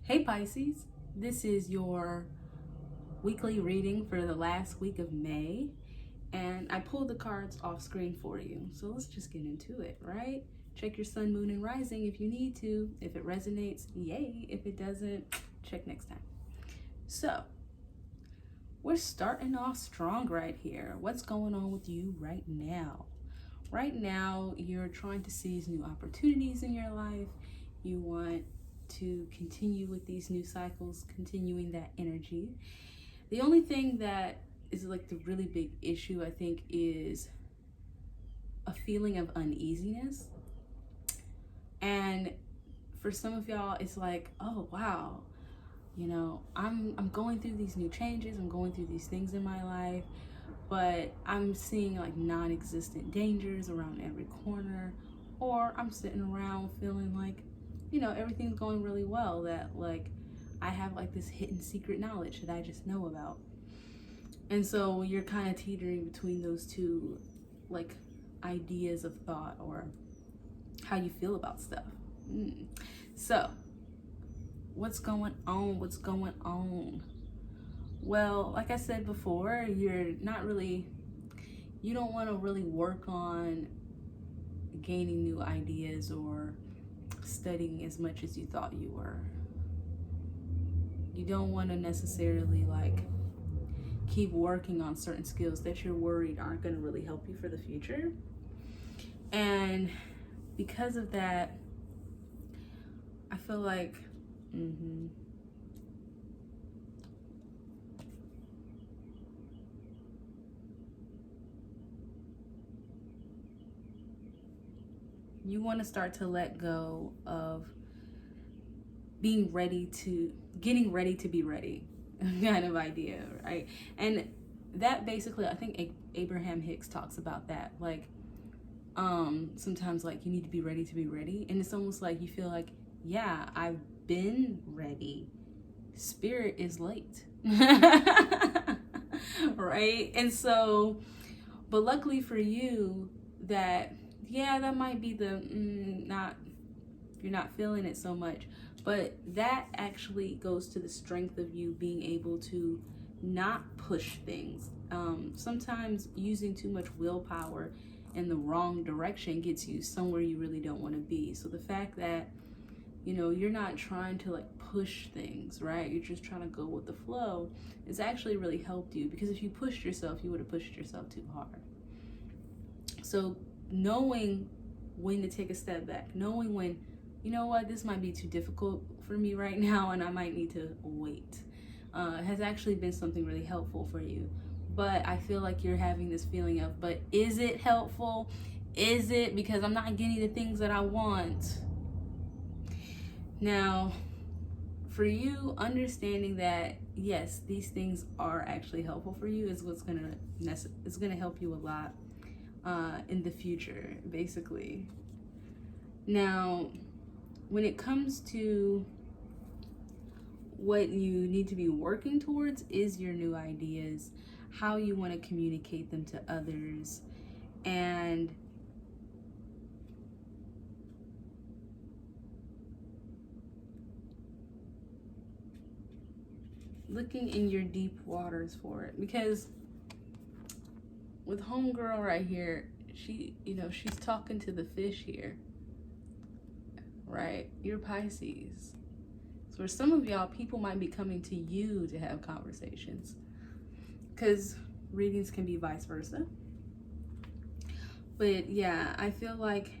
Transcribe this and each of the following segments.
Hey Pisces, this is your weekly reading for the last week of May, and I pulled the cards off screen for you. So let's just get into it, right? Check your sun, moon, and rising if you need to. If it resonates, yay. If it doesn't, check next time. So, we're starting off strong right here. What's going on with you right now? Right now, you're trying to seize new opportunities in your life. You want to continue with these new cycles, continuing that energy. The only thing that is like the really big issue, I think, is a feeling of uneasiness. And for some of y'all, it's like, oh wow, you know, I'm going through these new changes, I'm going through these things in my life, but I'm seeing like non-existent dangers around every corner, or I'm sitting around feeling like, you know, everything's going really well, that like I have like this hidden secret knowledge that I just know about. And so you're kind of teetering between those two like ideas of thought or how you feel about stuff. So what's going on? Well, like I said before, you don't want to really work on gaining new ideas or studying as much as you thought you were. You don't want to necessarily like keep working on certain skills that you're worried aren't going to really help you for the future. And because of that, I feel like you want to start to let go of getting ready to be ready kind of idea, right? And that basically, I think Abraham Hicks talks about that, like sometimes like you need to be ready, and it's almost like you feel like, yeah, I've been ready, spirit is late. Right? And so, but luckily for you, that that might be the you're not feeling it so much, but that actually goes to the strength of you being able to not push things. Sometimes using too much willpower in the wrong direction gets you somewhere you really don't want to be. So the fact that, you know, you're not trying to like push things, right? You're just trying to go with the flow. It's actually really helped you, because if you pushed yourself, you would have pushed yourself too hard. So knowing when to take a step back, knowing when, you know what, this might be too difficult for me right now and I might need to wait, has actually been something really helpful for you. But I feel like you're having this feeling of, but is it helpful? Is it because I'm not getting the things that I want? Now, for you, understanding that yes, these things are actually helpful for you is what's gonna help you a lot in the future, basically. Now, when it comes to what you need to be working towards is your new ideas, how you want to communicate them to others, and looking in your deep waters for it. Because with homegirl right here, she's talking to the fish here, right? You're Pisces. So for some of y'all, people might be coming to you to have conversations, because readings can be vice versa. But yeah, I feel like,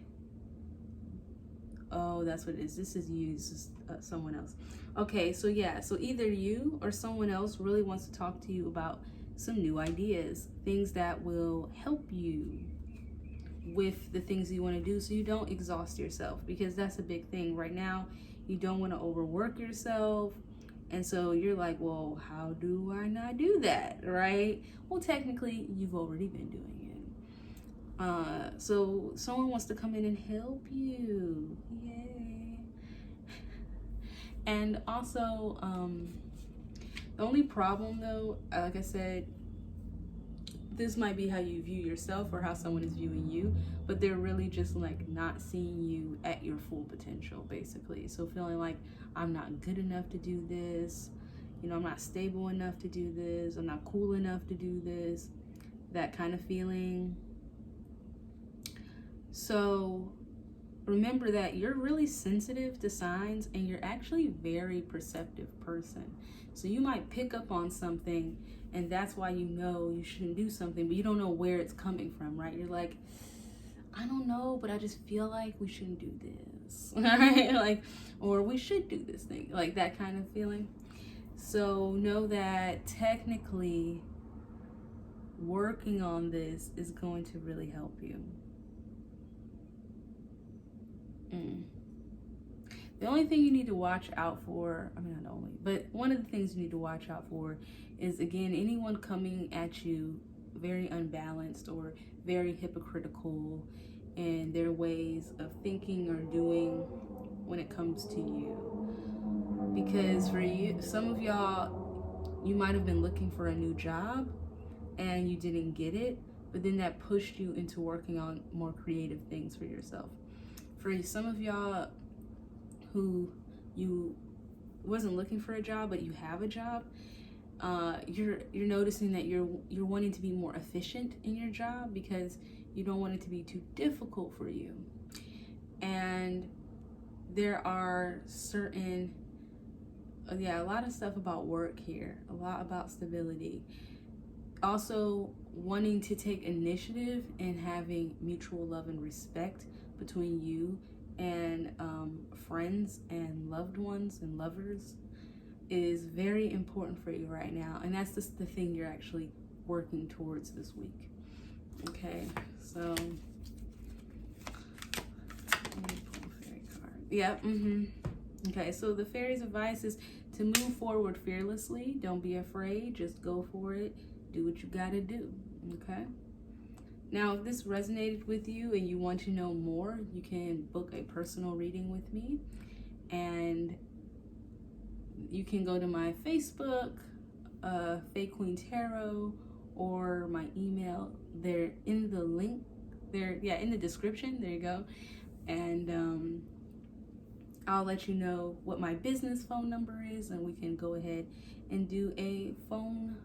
oh, that's what it is. This is you, this is someone else. Okay, so yeah, so either you or someone else really wants to talk to you about some new ideas, things that will help you with the things you want to do, so you don't exhaust yourself, because that's a big thing right now. You don't want to overwork yourself, and so you're like, well, how do I not do that, right? Well, technically you've already been doing it. So someone wants to come in and help you. Yay. And also, the only problem though, like I said, this might be how you view yourself or how someone is viewing you, but they're really just like not seeing you at your full potential, basically. So feeling like, I'm not good enough to do this, you know, I'm not stable enough to do this, I'm not cool enough to do this, that kind of feeling. So remember that you're really sensitive to signs, and you're actually a very perceptive person. So you might pick up on something, and that's why you know you shouldn't do something, but you don't know where it's coming from, right? You're like, I don't know, but I just feel like we shouldn't do this, right? Like, or we should do this thing, like that kind of feeling. So know that technically working on this is going to really help you. The only thing you need to watch out for, I mean, not only, but one of the things you need to watch out for is, again, anyone coming at you very unbalanced or very hypocritical in their ways of thinking or doing when it comes to you. Because for you, some of y'all, you might have been looking for a new job and you didn't get it, but then that pushed you into working on more creative things for yourself. For some of y'all who you wasn't looking for a job, but you have a job, you're noticing that you're wanting to be more efficient in your job because you don't want it to be too difficult for you. And there are certain, a lot of stuff about work here, a lot about stability. Also wanting to take initiative and having mutual love and respect between you and friends and loved ones and lovers is very important for you right now. And that's just the thing you're actually working towards this week. Okay, so let me pull a fairy card. Yep. Okay, so the fairy's advice is to move forward fearlessly. Don't be afraid. Just go for it. Do what you gotta do. Okay. Now, if this resonated with you and you want to know more, you can book a personal reading with me. And you can go to my Facebook, faequeen tarot, or my email. They're in the link. They're, in the description. There you go. And I'll let you know what my business phone number is, and we can go ahead and do a phone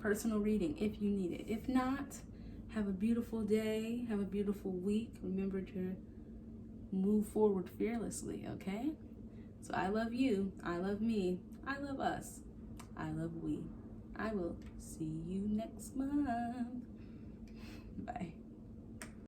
personal reading if you need it. If not, have a beautiful day, have a beautiful week. Remember to move forward fearlessly, okay? So I love you, I love me, I love us, I love we. I will see you next month. Bye.